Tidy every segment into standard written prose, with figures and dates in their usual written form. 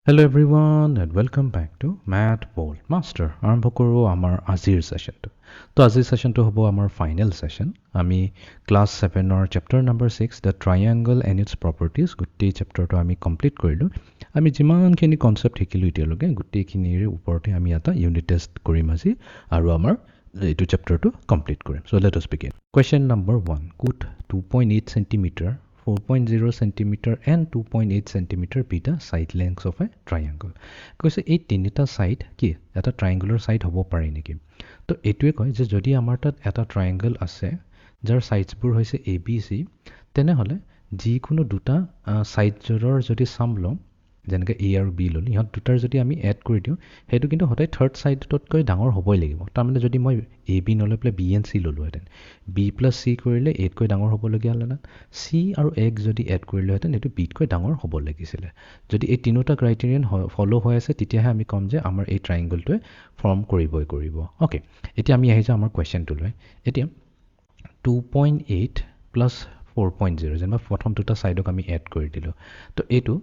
Hello everyone and welcome back to Math Ball Master. আৰম্ভ কৰোঁ আমাৰ আজিৰ সেশনটো। তো আজিৰ সেশনটো হ'ব আমাৰ ফাইনেল সেশন। আমি ক্লাছ 7ৰ chapter number 6 the triangle and its properties গোটেই চেপ্টাৰটো আমি কমপ্লিট কৰিলোঁ। আমি যিমানখিনি কনচেপ্ট শিকিলোঁ এতিয়ালৈকে গোটেইখিনিৰ ওপৰতে আমি এটা ইউনিট টেষ্ট কৰিম আজি আৰু আমাৰ এইটো চেপ্টাৰটো কমপ্লিট কৰিম। So' let us begin. Question number 1 could 2.8 centimeter 4.0 centimeter and 2.8 centimeter be the side lengths of a triangle. কৈছে এই তিনিটা সাইড কি এটা ট্ৰায়াংগুলাৰ সাইড হ'ব পাৰে নেকি? তো এইটোৱে কয় যে যদি আমাৰ তাত এটা ট্ৰায়াংগল আছে যাৰ সাইডছবোৰ হৈছে এ বি চি তেনেহ'লে যিকোনো দুটা সাইডৰ যদি চাম লওঁ যেনেকৈ এ আৰু বি ল'লোঁ ইহঁত দুটাৰ যদি আমি এড কৰি দিওঁ সেইটো কিন্তু সদায় থাৰ্ড সাইডতকৈ ডাঙৰ হ'বই লাগিব। তাৰমানে যদি মই এ বি নলৈ পেলাই বি এণ্ড চি ল'লোহেঁতেন বি প্লাছ চি কৰিলে এতকৈ ডাঙৰ হ'বলগীয়া হ'লহেঁতেন চি আৰু এক যদি এড কৰিলোহেঁতেন এইটো বিতকৈ ডাঙৰ হ'ব লাগিছিলে। যদি এই তিনিটা ক্ৰাইটেৰিয়ান ফ'ল' হৈ আছে তেতিয়াহে আমি ক'ম যে আমাৰ এই ট্ৰায়াংগলটোৱে ফৰ্ম কৰিবই কৰিব। অ'কে, এতিয়া আমি আহি যাওঁ আমাৰ কুৱেশ্যনটোলৈ। এতিয়া 2.8 প্লাছ 4.0 যেনিবা প্ৰথম দুটা ছাইডক আমি এড কৰি দিলোঁ। তো এইটো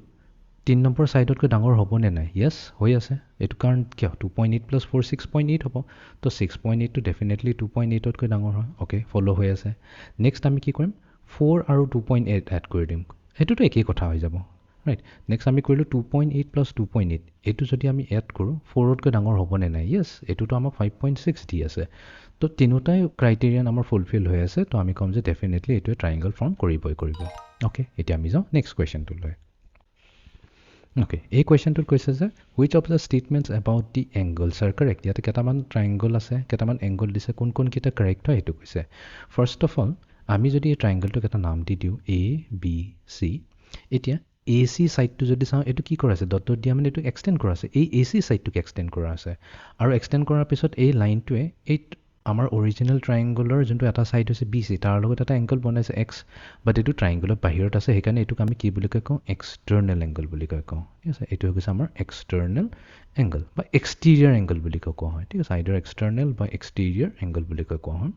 3 নম্বৰ ছাইডতকৈ ডাঙৰ হ'বনে নাই? য়েছ হৈ আছে। এইটো কাৰণ কিয় 2.8 প্লাছ 4 6.8 হ'ব। তো 6.8টো ডেফিনেটলি 2.8তকৈ ডাঙৰ হয়। অ'কে, ফ'ল' হৈ আছে। নেক্সট আমি কি কৰিম 4 আৰু 2.8 এড কৰি দিম। সেইটোতো একেই কথা হৈ যাব ৰাইট। নেক্সট আমি কৰিলোঁ 2.8 প্লাছ 2.8 এইটো যদি আমি এড কৰোঁ 4তকৈ ডাঙৰ হ'বনে নাই? য়েছ, এইটোতো আমাক 5.6 দি আছে। তো তিনিটাই ক্ৰাইটেৰিয়ান আমাৰ ফুলফিল হৈ আছে। তো আমি ক'ম যে ডেফিনেটলি এইটোৱে ট্ৰায়াংগল ফৰ্ম কৰিবই কৰিব। অ'কে, এতিয়া আমি যাওঁ নেক্সট কুৱেশ্যনটোলৈ। অ'কে, এই কুৱেশ্যনটোত কৈছে যে which of the statements about the angles R correct. ইয়াতে কেইটামান ট্ৰায়াংগল আছে কেইটামান এংগল দিছে কোনকেইটা কাৰেক্ট হয় সেইটো কৈছে। ফাৰ্ষ্ট অফ অল আমি যদি এই ট্ৰায়াংগলটোক এটা নাম দি দিওঁ এ বি চি এতিয়া এ চি ছাইডটো যদি চাওঁ এইটো কি কৰা আছে ডট ডট দিয়া মানে এইটো এক্সটেণ্ড কৰা আছে এই এ চি ছাইডটোক এক্সটেণ্ড কৰা আছে আৰু এক্সটেণ্ড কৰাৰ পিছত এই লাইনটোৱে এই আমাৰ অৰিজিনেল ট্ৰায়াংগলৰ যোনটো এটা ছাইড হৈছে বি চি তাৰ লগত এটা এংগল বনাইছে এক্স বাট এইটো ট্ৰায়াংগলৰ বাহিৰত আছে সেইকাৰণে এইটোক আমি কি বুলি কওঁ এক্সটাৰ্নেল এংগল বুলি কওঁ। ঠিক আছে, এইটো হৈ গৈছে আমাৰ এক্সটাৰ্নেল এংগল বা এক্সটিৰিয়াৰ এংগল বুলি কোৱা হয়। ঠিক আছে, আইডাৰ এক্সটাৰ্নেল বা এক্সটিৰিয়াৰ এংগল বুলি কোৱা হয়।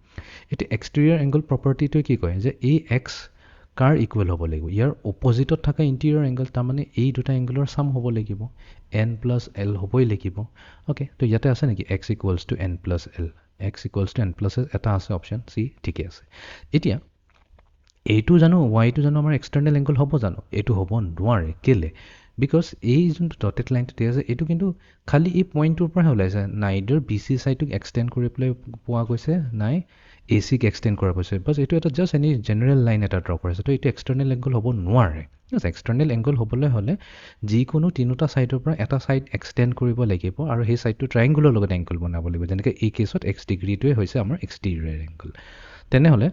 এতিয়া এক্সটিৰিয়াৰ এংগল প্ৰপাৰ্টিটোৱে কি কয় যে এই এক্স কাৰ ইকুৱেল হ'ব লাগিব ইয়াৰ অপজিটত থকা ইণ্টিৰিয়ৰ এংগল তাৰমানে এই দুটা এংগলৰ চাম হ'ব লাগিব এন প্লাছ এল হ'বই লাগিব। অ'কে, তো ইয়াতে আছে নেকি x equals to N plus L X equals to N plus L এটা আছে অপশ্যন চি ঠিকে আছে। এতিয়া এইটো জানো ৱাইটো জানো আমাৰ এক্সটাৰ্নেল এংগল হ'ব জানো? এইটো হ'ব নোৱাৰে। কেলে? বিকজ এই যোনটো ডটেড লাইনটো দিয়া আছে এইটো কিন্তু খালি এই পইণ্টটোৰ পৰাহে ওলাইছে নাইডাৰ বি চি ছাইডটোক এক্সটেণ্ড কৰি পেলাই পোৱা গৈছে নাই এ চিক এক্সটেণ্ড কৰা গৈছে বাছ এইটো এটা জাষ্ট এনি জেনেৰেল লাইন এটা ড্ৰ কৰিছে। তো এইটো এক্সটাৰ্নেল এংগল হ'ব নোৱাৰে। এক্সটাৰ্নেল এংগল হ'বলৈ হ'লে যিকোনো তিনিটা ছাইডৰ পৰা এটা ছাইড এক্সটেণ্ড কৰিব লাগিব আৰু সেই ছাইডটো ট্ৰায়াংগুলৰ লগত এংগল বনাব লাগিব। যেনেকৈ এই কেছত এক্স ডিগ্ৰীটোৱে হৈছে আমাৰ এক্সটিৰিয়াৰ এংগল। তেনেহ'লে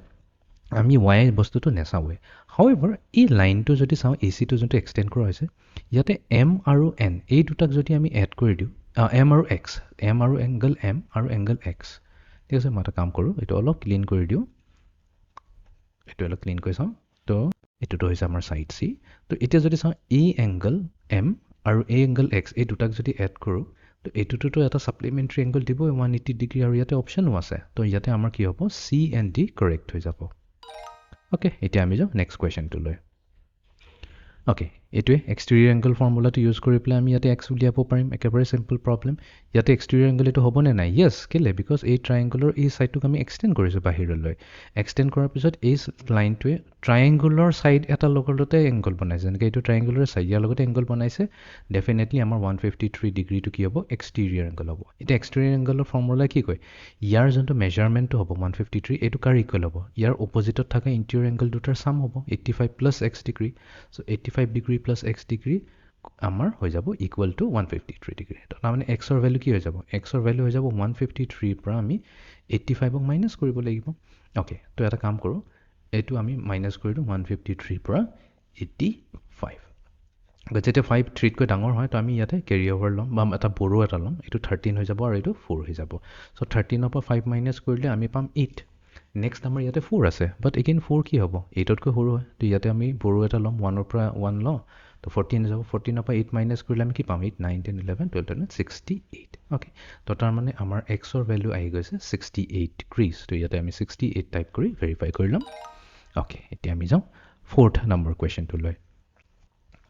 আমি ৱাই বস্তুটো নেচাওঁৱে। হাউএভাৰ এই লাইনটো যদি চাওঁ এ চিটো যোনটো এক্সটেণ্ড কৰা হৈছে ইয়াতে এম আৰু এন এই দুটাক যদি আমি এড কৰি দিওঁ এম আৰু এক্স এম আৰু এংগল এম আৰু এংগল এক্স। ঠিক আছে, মই এটা কাম কৰোঁ এইটো অলপ ক্লিন কৰি দিওঁ এইটো অলপ ক্লিন কৰি চাওঁ। তো এইটোতো হৈছে আমাৰ ছাইড চি। তো এতিয়া যদি চাওঁ এই এংগল এম আৰু এই এংগল এক্স এই দুটাক যদি এড কৰোঁ তো এইটোতো এটা ছাপ্লিমেণ্টাৰী এংগল দিবই 180 ডিগ্ৰী আৰু ইয়াতে অপশ্যনো আছে। তো ইয়াতে আমাৰ কি হ'ব চি এণ্ড ডি কাৰেক্ট হৈ যাব। অ'কে, এতিয়া আমি যাওঁ নেক্সট কুৱেশ্যনটোলৈ। অ'কে, এইটোৱে এক্সটেৰিয়ৰ এংগল ফৰ্মুলাটো ইউজ কৰি পেলাই আমি ইয়াতে এক্স উলিয়াব পাৰিম। একেবাৰে চিম্পল প্ৰব্লেম। ইয়াতে এক্সটেৰিয়ৰ এংগল এইটো হ'বনে নাই? য়েছ, কেলে? বিকজ এই ট্ৰায়াংগুলৰ এই ছাইডটোক আমি এক্সটেণ্ড কৰিছোঁ বাহিৰলৈ। এক্সটেণ্ড কৰাৰ পিছত এই লাইনটোৱে ট্ৰায়াংগুলৰ ছাইড এটাৰ লগতে এংগল বনাইছে যেনেকৈ এইটো ট্ৰায়াংগুলৰ ছাইড ইয়াৰ লগতে এংগল বনাইছে ডেফিনেটলি আমাৰ 153 ডিগ্ৰীটো কি হ'ব এক্সটেৰিয়ৰ এংগল হ'ব। এতিয়া এক্সটেৰিয়ৰ এংগলৰ ফৰ্মুলা কি কয় ইয়াৰ যোনটো মেজাৰমেণ্টটো হ'ব 153 এইটো কাৰ ইকুৱেল হ'ব ইয়াৰ অপজিটত থকা ইণ্টিৰিয়ৰ এংগল দুটাৰ চাম হ'ব 85 প্লাছ এক্স ডিগ্ৰী। চ' 85 ডিগ্ৰী প্লাছ এক্স ডিগ্ৰী আমাৰ হৈ যাব ইকুৱেল টু 153 ডিগ্ৰী। তাৰমানে এক্সৰ ভেলু কি হৈ যাব এক্সৰ ভেলু হৈ যাব 153ৰ পৰা আমি 85ক মাইনাছ কৰিব লাগিব। অ'কে, তো এটা কাম কৰোঁ এইটো আমি মাইনাছ কৰি দিওঁ 153ৰ পৰা 85। যেতিয়া 5 3তকৈ ডাঙৰ হয় তো আমি ইয়াতে কেৰি অভাৰ ল'ম বা এটা বড়ো এটা ল'ম এইটো 13 হৈ যাব আৰু এইটো 4 হৈ যাব। চ' 13ৰ পৰা 5 মাইনাছ কৰিলে আমি পাম 8। নেক্সট আমাৰ ইয়াতে 4 আছে বাট এগেইন 4 কি হ'ব 8তকৈ সৰু হয়। তো ইয়াতে আমি বড়ো এটা ল'ম 1ৰ পৰা 1 লওঁ তো 14 হৈ যাব। 14ৰ পৰা 8 মাইনাছ কৰিলে আমি কি পাম 8 9 10 11 12 13 68। অ'কে, তো তাৰমানে আমাৰ এক্সৰ ভেলু আহি গৈছে 68 ডিগ্ৰীজ। তো ইয়াতে আমি 68 টাইপ কৰি ভেৰিফাই কৰি ল'ম। অ'কে, এতিয়া আমি যাওঁ 4th নম্বৰ কুৱেশ্যনটোলৈ।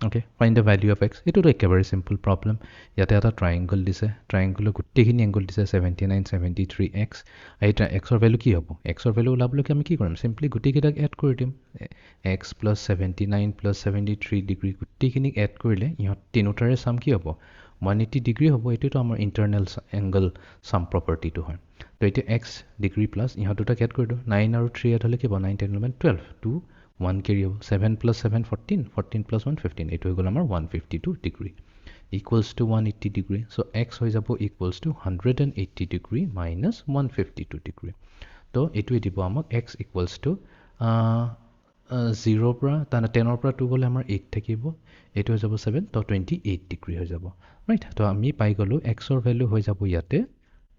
Okay, find the value of x. It is a very simple problem. Yate ata triangle dise. Triangle gutte kini angle dise 79, 73x. Aita x or value ki hobo? X or value lablo ki ami ki korim? Simply gutte kita add kori dim. X plus 79 plus 73 degree gutte kini add korile. Ihat tinotare sum ki hobo? 180 degree hobo. Ito to amar internal angle sum property to hai. So ite x degree plus ihat duta add kori do. 9 aru 3 add hole ki ba 9, 10, 11, 12. 2 1 carry over 7 plus 7 14 14 plus 1 15 it will go number 152 degree equals to 180 degree. So x hoy jabo equals to 180 degree minus 152 degree. So it will dibo amak x equals to 0 pra tana 10 or pra 2 gole amar 8 thakibo it hoy jabo 7 to 28 degree hoy jabo, right? To ami pai golo x or value hoy jabo yate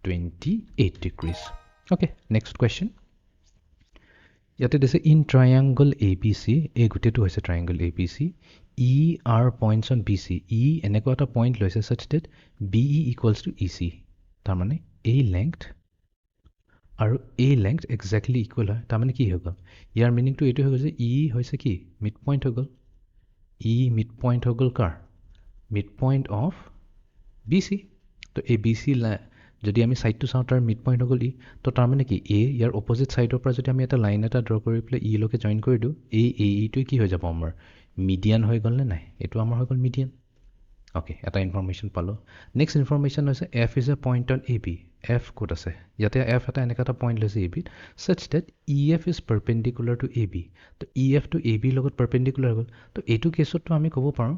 28 degrees. Okay, next question. Yate dise in triangle ABC, a gutetu hoise triangle ABC, E are points on BC. E eneko eta point loise such that BE equals to EC. Tamane A length aru A length exactly equal hoy. Tamane ki hogol? Yar meaning to etu hogol je E hoise ki midpoint hogol. E midpoint hogol kar? Midpoint of BC. To ABC যদি আমি সাইডটো চাওঁ তাৰ mid point হ'ল ই, তো তাৰমানে কি এ ইয়াৰ opposite ছাইডৰ পৰা যদি আমি এটা লাইন এটা ড্ৰ কৰি পেলাই ই লৈকে জইন কৰি দিওঁ, এই ইটোৱে কি হৈ যাব আমাৰ মিডিয়ান হৈ গ'ল নে নাই? এইটো আমাৰ হৈ গ'ল মিডিয়ান। অ'কে, এটা ইনফৰমেশ্যন পালোঁ। নেক্সট ইনফৰমেশ্যন হৈছে F is a point on A B. F ক'ত আছে? ইয়াতে এফ এটা এনেকুৱা এটা পইণ্ট লৈছে এ বিত such that E F is perpendicular to A B. তো ই এফটো এ বিৰ লগত পাৰপেণ্ডিকুলাৰ হৈ গ'ল। তো এইটো কেছততো আমি ক'ব পাৰোঁ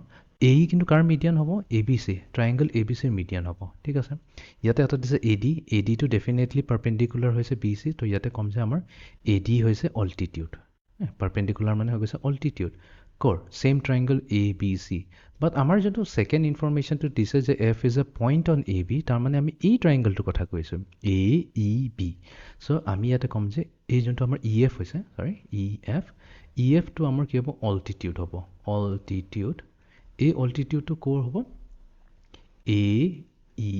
এ কিন্তু কাৰ মিডিয়ান হ'ব? A B C, triangle A B চিৰ মিডিয়ান হ'ব। ঠিক আছে, ইয়াতে এটা দিছে এ ডিটো ডেফিনেটলি পাৰপেণ্ডিকুলাৰ হৈছে বি চি। তো ইয়াতে ক'ম যে আমাৰ এ ডি হৈছে অল্টিটিউড। পাৰপেণ্ডিকুলাৰ মানে হৈ গৈছে অল্টিটিউড ক'ৰ? Same triangle A B C. But আমাৰ যোনটো ছেকেণ্ড ইনফৰমেশ্যনটো দিছে যে F is a point on A B, তাৰমানে আমি এই ট্ৰাইংগলটোৰ কথা কৈছোঁ এ ই বি। চ' আমি ইয়াতে ক'ম যে এই যোনটো আমাৰ ই এফ হৈছে, চৰি ই এফটো আমাৰ কি হ'ব? অল্টিটিউড হ'ব। অল্টিটিউড, এই অল্টিটিউডটো ক'ৰ হ'ব? এ ই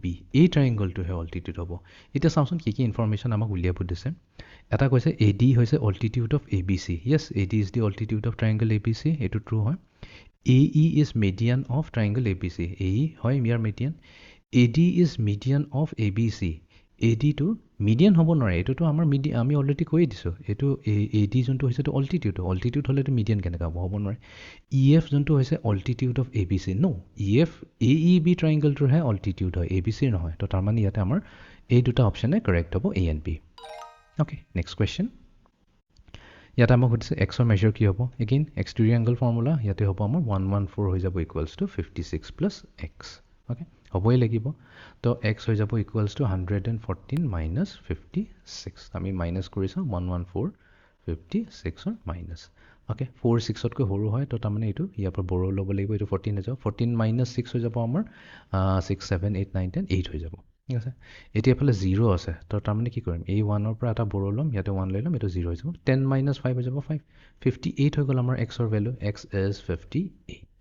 বি, এই ট্ৰাইংগলটোহে অল্টিটিউড হ'ব। এতিয়া চাওঁচোন কি কি ইনফৰমেশ্যন আমাক উলিয়াব দিছে। এটা কৈছে এ ডি হৈছে altitude of A B C. Yes, A D is the altitude of triangle A B C, এইটো ট্ৰু হয়। A E is median of triangle A B C, A E হয় ইয়াৰ median. A D is median of A B C, A ডিটো median হ'ব নোৱাৰে, এইটোতো আমাৰ আমি অলৰেডি কৈয়ে দিছোঁ। এইটো এ ডি যোনটো হৈছে এইটো অল্টিটিউড হ'লেতো মিডিয়ান কেনেকৈ হ'ব নোৱাৰে। ই এফ যোনটো হৈছে altitude of A B C, ন E F A E B ট্ৰাইংগলটোৰহে অল্টিটিউড হয়, এ বি চিৰ নহয়। তো তাৰমানে ইয়াতে আমাৰ এই দুটা অপশ্যনে কাৰেক্ট হ'ব, A and B. Okay, next question. ইয়াতে আমাক সুধিছে এক্সৰ মেজাৰ কি হ'ব? এগেইন এক্সটেৰিয়েংগল ফৰ্মুলা ইয়াতে হ'ব আমাৰ 114 হৈ যাব equals to 56 plus x. Okay, হ'বই লাগিব। তো এক্স হৈ যাব ইকুৱেলছ টু 114 মাইনাছ 56। আমি মাইনাছ কৰিছোঁ 114 56ৰ মাইনাছ। অ'কে, 4 6তকৈ সৰু হয়, তো তাৰমানে এইটো ইয়াৰ পৰা বড়ো ল'ব লাগিব, এইটো 14 হৈ যাব। 14 মাইনাছ 6 হৈ যাব আমাৰ 6 7 8 9 10 8 হৈ যাব। ঠিক আছে, এতিয়া এফালে 0 আছে, তো তাৰমানে কি কৰিম? এই 1ৰ পৰা এটা বড়ো ল'ম, ইয়াতে 1 লৈ ল'ম, এইটো 0 হৈ যাব। 10 মাইনাছ 5 হৈ যাব 5, 58 হৈ গ'ল আমাৰ এক্সৰ ভেলু। X is 58।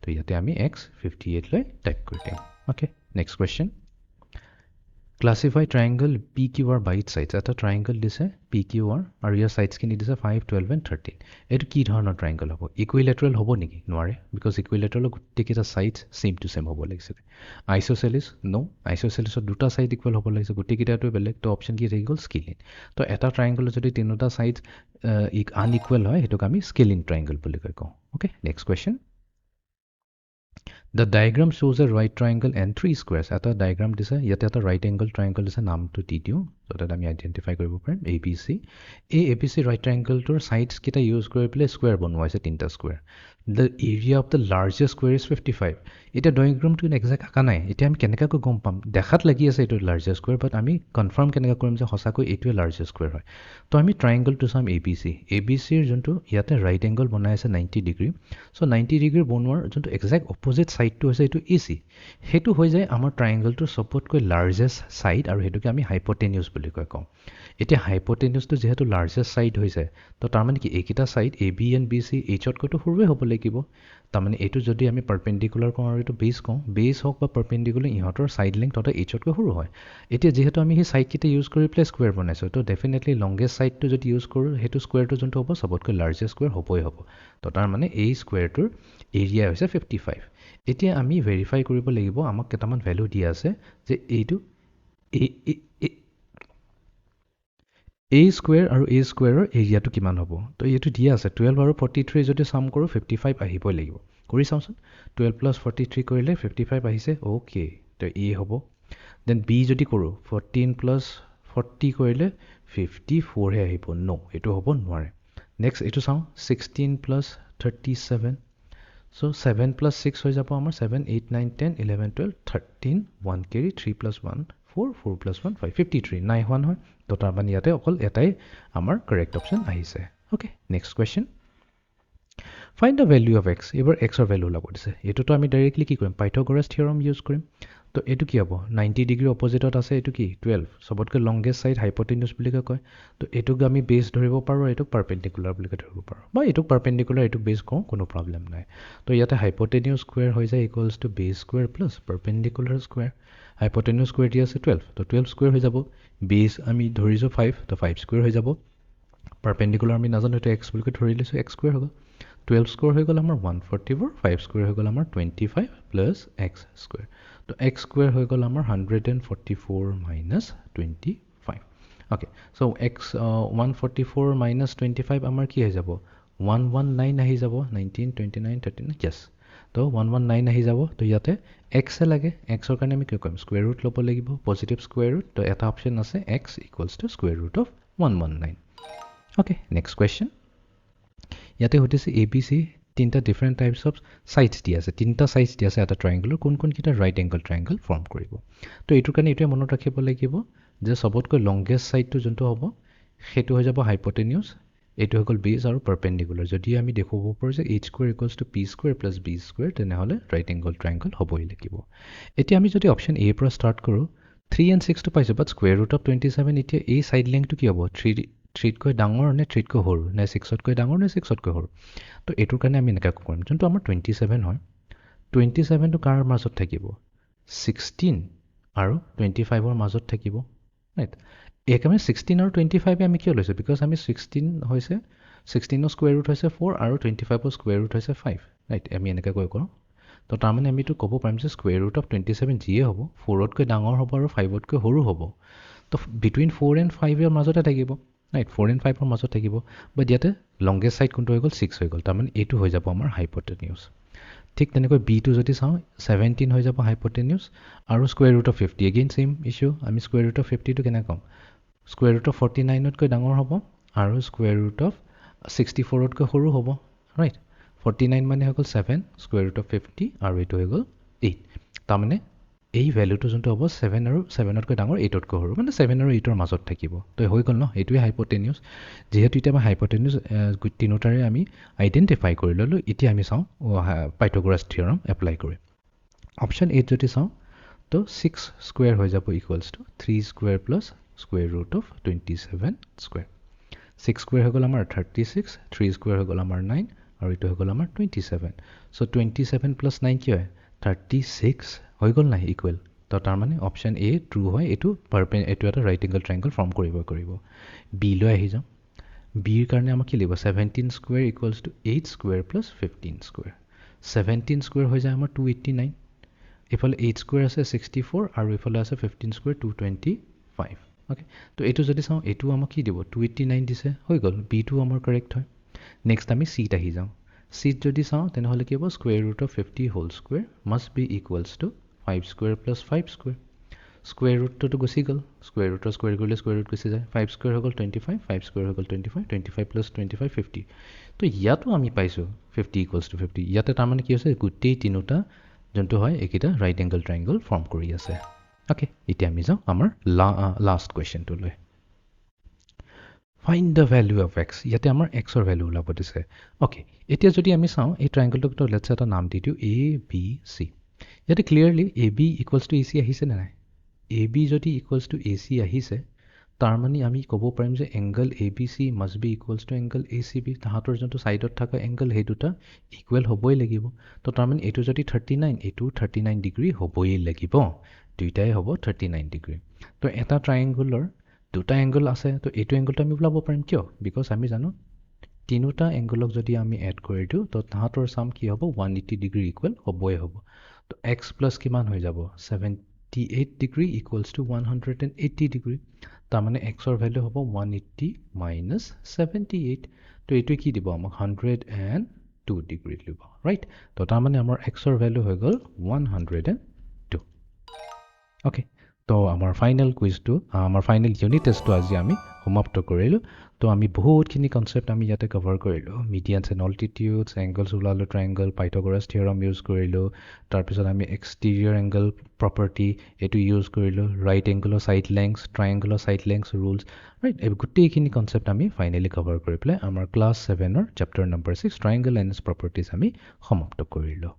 তো ইয়াতে আমি এক্স 58 লৈ টাইপ কৰি দিম। Okay, next question. Classify triangle P Q R by its sides. এটা ট্ৰাইংগল দিছে পি কিউ আৰ আৰু ইয়াৰ ছাইডছখিনি দিছে 5 12 and 13। এইটো কি ধৰণৰ ট্ৰাইংগল হ'ব? ইকুইলেটাৰেল হ'ব নেকি? নোৱাৰে, বিকজ ইকুইলেটাৰেলৰ গোটেইকেইটা ছাইডছ ছেইম টু ছেইম হ'ব লাগিছিলে। আইচ'চেলিছ? ন, আইচ'চেলিছৰ দুটা ছাইড ইকুৱেল হ'ব লাগিছে, গোটেইকেইটাটো বেলেগ। তো অপশ্যন কি থাকি গ'ল? স্কেলিন। তো এটা ট্ৰাইংগলত যদি তিনিটা ছাইড আনইকুৱেল হয়, সেইটোক আমি স্কেলিন ট্ৰাইংগল বুলি কওঁ। Okay, next question. The diagram shows a right triangle and 3 squares. এটা ডায়াগ্ৰাম দিছে, ইয়াতে এটা ৰাইট এংগল ট্ৰাইংগল দিছে, নামটো দি দিওঁ যাতে আমি আইডেণ্টিফাই কৰিব পাৰিম। এ বি চি, এই এ বি চি ৰাইট ট্ৰাইংগলটোৰ ছাইডছকেইটা ইউজ কৰি পেলাই স্কুৱেৰ বনোৱা হৈছে, 3টা square. The area of the largest square is 55। এতিয়া ডায়াগ্ৰামটো একজেক্ট আঁকা নাই, এতিয়া আমি কেনেকৈ গম পাম? দেখাত লাগি আছে এইটো লাৰ্জেষ্ট স্কুৱেৰ, বাট আমি কনফাৰ্ম কেনেকৈ কৰিম যে সঁচাকৈ এইটোৱে লাৰ্জেষ্ট স্কুৱেৰ হয়? তো আমি ট্ৰাইংগলটো চাম এ বি চি। এ বি চিৰ যোনটো ইয়াতে ৰাইট এংগল বনাই আছে 90 ডিগ্ৰী। চ' 90 ডিগ্ৰী বনোৱাৰ যোনটো একজেক্ট অপজিট ছাইডটো হৈছে এইটো এ চি। সেইটো হৈ যায় আমাৰ ট্ৰাইংগলটোৰ চবতকৈ লাৰ্জেষ্ট ছাইড, আৰু সেইটোকে আমি হাইপ'টেনিউছ বুলি কওঁ। এতিয়া হাইপ'টেনিউছটো যিহেতু লাৰ্জেষ্ট ছাইড হৈছে, তো তাৰমানে কি এইকেইটা side A B and B C এইচতকৈতো সৰুৱে হ'ব লাগিব। তাৰমানে এইটো যদি আমি পাৰ্পেণ্ডিকুলাৰ কওঁ আৰু এইটো বেছ কওঁ, বেছ হওক বা পাৰ্পেণ্ডিকুলাৰ ইহঁতৰ ছাইড লেংথ তহঁতৰ এইচতকৈ সৰু হয়। এতিয়া যিহেতু আমি সেই ছাইডকেইটা ইউজ কৰি পেলাই স্কুৱেৰ বনাইছোঁ, তো ডেফিনেটলি লংগেষ্ট ছাইডটো যদি ইউজ কৰোঁ, সেইটো স্কুৱেৰটো যোনটো হ'ব চবতকৈ লাৰ্জেষ্ট স্কুৱেৰ হ'বই হ'ব। তো তাৰমানে এই স্কুৱেৰটোৰ এৰিয়া হৈছে 55। এতিয়া আমি ভেৰিফাই কৰিব লাগিব, আমাক কেইটামান ভেলু দিয়া আছে যে এইটো এ স্কুৱেৰ আৰু এ স্কুৱেৰৰ এৰিয়াটো কিমান হ'ব। তো এইটো দিয়া আছে 12 আৰু 43 যদি চাম কৰোঁ 55 আহিবই লাগিব। কৰি চাওঁচোন, 12 প্লাছ 43 কৰিলে 55 আহিছে, অ'কে। তো এ হ'ব। দেন বি যদি কৰোঁ 14 প্লাছ 40 কৰিলে 54হে আহিব। ন' এইটো হ'ব নোৱাৰে। নেক্সট এইটো চাওঁ, 16 প্লাছ 37। চ' 7 প্লাছ 6 হৈ যাব আমাৰ 7, 8, 9, 10, 11, 12, 13, 1 কেৰি, 3 প্লাছ 1, 4, 4 প্লাছ 1, 5, 53 নাই হোৱা নহয়। তো তাৰমানে ইয়াতে অকল এটাই আমাৰ কাৰেক্ট অপশ্যন আহিছে। Okay, next question. Find the value of x. এইবাৰ এক্সৰ ভেল্যু ওলাব দিছে। এইটোতো আমি ডাইৰেক্টলি কি কৰিম, পাইথাগোৰাছ থিয়ৰম ইউজ কৰিম। তো এইটো কি হ'ব, 90 ডিগ্ৰী অপজিটত আছে এইটো কি 12, চবতকৈ লংগেষ্ট ছাইড হাইপটেনিউছ বুলিকৈ কয়। তো এইটোক আমি বেছ ধৰিব পাৰোঁ, এইটোক পাৰ্পেণ্ডিকুলাৰ বুলিকৈ ধৰিব পাৰোঁ, বা এইটোক পাৰ্পেণ্ডিকুলাৰ এইটোক বেছ কওঁ, কোনো প্ৰব্লেম নাই। তো ইয়াতে হাইপটেনিউছ স্কুৱেৰ হৈ যায় equals to base square plus perpendicular square. Hypotenuse square দি আছে 12, তো 12 স্কুৱেৰ হৈ যাব। বেছ আমি ধৰিছোঁ 5, তো 5 স্কুৱেৰ হৈ যাব। পাৰ্পেণ্ডিকুলাৰ আমি নাজানো, এইটো এক্স বুলিকৈ ধৰি লৈছোঁ, এক্স স্কুৱেৰ হৈ গ'ল। 12 স্কুৱেৰ হৈ গ'ল আমাৰ 144, 5 স্কুৱেৰ হৈ গ'ল আমাৰ 25 প্লাছ এক্স স্কুৱেৰ। তো এক্স স্কুৱেৰ হৈ গ'ল আমাৰ 144 মাইনাছ 25। অ'কে, চ' এক্স 144 মাইনাছ 25 আমাৰ কি হৈ যাব, 119 আহি যাব। 19, 29, 39, য়েছ। তো 119 আহি যাব। তো ইয়াতে এক্সে লাগে, এক্সৰ কাৰণে আমি কি কৰিম, স্কুৱেৰ ৰুট ল'ব লাগিব, পজিটিভ স্কুৱেৰ ৰুট। তো এটা অপশ্যন আছে x equals to square root of 119। Okay, next question. ইয়াতে সুধিছে এ বি চি তিনিটা ডিফাৰেণ্ট টাইপছ অফ ছাইডছ দি আছে, তিনিটা ছাইডছ দি আছে এটা ট্ৰাইংগলৰ, কোনকেইটা ৰাইট এংগল ট্ৰাইংগল ফৰ্ম কৰিব। তো এইটোৰ কাৰণে এইটোৱে মনত ৰাখিব লাগিব যে চবতকৈ লংগেষ্ট ছাইডটো যোনটো হ'ব সেইটো হৈ যাব হাইপটেনিউছ, এইটো হৈ গ'ল বেছ আৰু পাৰ্পেণ্ডিকুলাৰ। যদি আমি দেখুৱাব পাৰোঁ যে H square equals to P square plus B square, তেনেহ'লে ৰাইট এংগল ট্ৰাইংগল হ'বই লাগিব। এতিয়া আমি যদি অপশ্যন এৰ পৰা ষ্টাৰ্ট কৰোঁ, 3 and 6টো পাইছোঁ, বাট স্কুৱেৰ ৰুট অফ 27, এতিয়া এই ছাইড লেংথটো কি হ'ব, 3তকৈ ডাঙৰ নে 3তকৈ সৰু, নে 6তকৈ ডাঙৰ নে 6তকৈ সৰু। তো এইটোৰ কাৰণে আমি এনেকৈ কৰিম, যোনটো আমাৰ 27 হয়, 27টো কাৰ মাজত থাকিব, 16 আৰু 25ৰ মাজত থাকিব, ৰাইট। একেবাৰে 16 আৰু 25 আমি কিয় লৈছোঁ, বিকজ আমি 16ৰ স্কুৱেৰ ৰুট হৈছে 4 আৰু 25ৰ স্কুৱেৰ ৰুট হৈছে 5, ৰাইট। আমি এনেকৈ কৰোঁ। তো তাৰমানে আমিতো ক'ব পাৰিম যে স্কুৱেৰ ৰুট অফ 27 যিয়ে হ'ব, 4তকৈ ডাঙৰ হ'ব আৰু 5তকৈ সৰু হ'ব। তো বিটুইন 4 and 5ৰ মাজতে থাকিব, ৰাইট, 4 and 5ৰ মাজত থাকিব। বাট ইয়াতে লংগেষ্ট ছাইড কোনটো হৈ গ'ল, 6 হৈ গ'ল, তাৰমানে এইটো হৈ যাব আমাৰ হাইপটেনিউছ। ঠিক তেনেকৈ বিটো যদি চাওঁ, 17 হৈ যাব হাইপটেনিউছ আৰু square root of 50, again same issue. আমি স্কুৱেৰ ৰুট অফ 50টো কেনেকৈ ক'ম, স্কুৱেৰ ৰুট অফ 49তকৈ ডাঙৰ হ'ব আৰু স্কুৱেৰ ৰুট অফ 64তকৈ সৰু হ'ব, ৰাইট। 49 মানে হৈ গ'ল 7, স্কুৱেৰ ৰুট অফ 50 আৰু এইটো হৈ গ'ল 8। তাৰমানে এই ভেলুটো যোনটো হ'ব 7 আৰু 7তকৈ ডাঙৰ, 8তকৈ সৰু, মানে 7 আৰু 8ৰ মাজত থাকিব। তো হৈ গ'ল ন, এইটোৱে হাইপটেনিউছ। যিহেতু এতিয়া আমাৰ হাইপটেনিউছ তিনিওটাৰে আমি আইডেণ্টিফাই কৰি ল'লোঁ, এতিয়া আমি চাওঁ পাইথাগোৰাছ থিয়ৰম এপ্লাই কৰি। অপশ্যন এত যদি চাওঁ, তো 6 স্কুৱেৰ হৈ যাব equals to 3 square plus square root of 27 square. 6 square হৈ গ'ল আমাৰ 36, 3 স্কুৱেৰ হৈ গ'ল আমাৰ 9 আৰু এইটো হৈ গ'ল আমাৰ 27। চ' 27 প্লাছ 9 কি হয়, 36 হৈ গ'ল নাই ইকুৱেল। তো তাৰমানে অপশ্যন এ ট্ৰু হয়, এইটো এটা ৰাইট এংগল ট্ৰাইংগল ফৰ্ম কৰিব। বিলৈ আহি যাওঁ। বিৰ কাৰণে আমাক কি লাগিব, 17 square equals two 8 square plus 15 square. 17 square হৈ যায় আমাৰ 289, এইফালে 8 স্কুৱেৰ আছে 64 আৰু এইফালে আছে 15 স্কুৱেৰ 225। অ'কে, তো এইটো যদি চাওঁ, এইটো আমাক কি দিব, 289 দিছে, হৈ গ'ল। বিটো আমাৰ কাৰেক্ট হয়। নেক্সট আমি চিত আহি যাওঁ। চিত যদি চাওঁ তেনেহ'লে কি হ'ব, square root of 50 whole square must be equals to 5 square plus 5 square. Square ৰুটটোতো গুচি গ'ল, স্কুৱেৰ ৰুটৰ স্কুৱেৰ কৰিলে স্কুৱেৰ ৰুট গুচি যায়। 5 স্কুৱেৰ হৈ গ'ল 25, 5 স্কুৱেৰ হৈ গ'ল 25, 25 প্লাছ 25 50। তো ইয়াতো আমি পাইছোঁ 50 ইকুৱেলছ টু 50। ইয়াতে তাৰমানে কি হৈছে, গোটেই তিনিওটা যোনটো হয় এইকেইটা ৰাইট এংগল ট্ৰাইংগল ফৰ্ম কৰি আছে। অ'কে, এতিয়া আমি যাওঁ আমাৰ লাষ্ট কুৱেশ্যনটোলৈ। Find the value of X. ইয়াতে আমাৰ এক্সৰ ভেল্যু ওলাব দিছে। অ'কে, এতিয়া যদি আমি চাওঁ এই ট্ৰাইংগলটোক লেটছ এটা নাম দি দিওঁ এ বি চি। ইয়াতে clearly A B equals to A C আহিছে নে নাই। এ বি যদি ইকুৱেলছ টু এ চি আহিছে, তাৰ মানে আমি ক'ব পাৰিম যে angle A B C must be equals to angle A C B, তাহাঁতৰ যোনটো ছাইডত থকা এংগল সেই দুটা ইকুৱেল হ'বই লাগিব। তো তাৰমানে এইটো যদি 39 এইটো 39 ডিগ্ৰী হ'বই লাগিব, দুইটাই হ'ব 39 ডিগ্ৰী। তো এটা ট্ৰায়েংগুলৰ দুটা এংগল আছে, তো এইটো এংগলটো আমি ওলাব পাৰিম কিয়? বিকজ আমি জানো তিনিটা এংগলক যদি আমি এড কৰি দিওঁ তো তাহাঁতৰ চাম কি হ'ব 180 ডিগ্ৰী ইকুৱেল হ'বই হ'ব। তো এক্স প্লাছ কিমান হৈ যাব 78 ডিগ্ৰী ইকুৱেলছ টু 180 ডিগ্ৰী। তাৰমানে এক্সৰ ভেলু হ'ব 180 মাইনাছ 78। তো এইটোৱে কি দিব আমাক 102 ডিগ্ৰী দিব, ৰাইট। তো তাৰমানে আমাৰ এক্সৰ ভেলু হৈ গ'ল 102। অ'কে, তো আমাৰ ফাইনেল কুইজটো, আমাৰ ফাইনেল ইউনিট টেষ্টটো আজি আমি সমাপ্ত কৰিলোঁ। তো আমি বহুতখিনি কনচেপ্ট আমি ইয়াতে কভাৰ কৰিলোঁ। মিডিয়ানছ এণ্ড অল্টিটিউডছ, এংগলছ ওলালোঁ, ট্ৰায়েংগল, পাইথাগোৰাছ থিয়ৰম ইউজ কৰিলোঁ। তাৰপিছত আমি এক্সটিৰিয়ৰ এংগল প্ৰপাৰ্টি এইটো ইউজ কৰিলোঁ, ৰাইট এংগলৰ ছাইড লেংথ, ট্ৰায়েংগলৰ ছাইড লেংথ ৰুলছ, ৰাইট। এই গোটেইখিনি কনচেপ্ট আমি ফাইনেলি কভাৰ কৰি পেলাই আমাৰ ক্লাছ 7ৰ chapter number 6 triangle and its properties আমি সমাপ্ত কৰিলোঁ।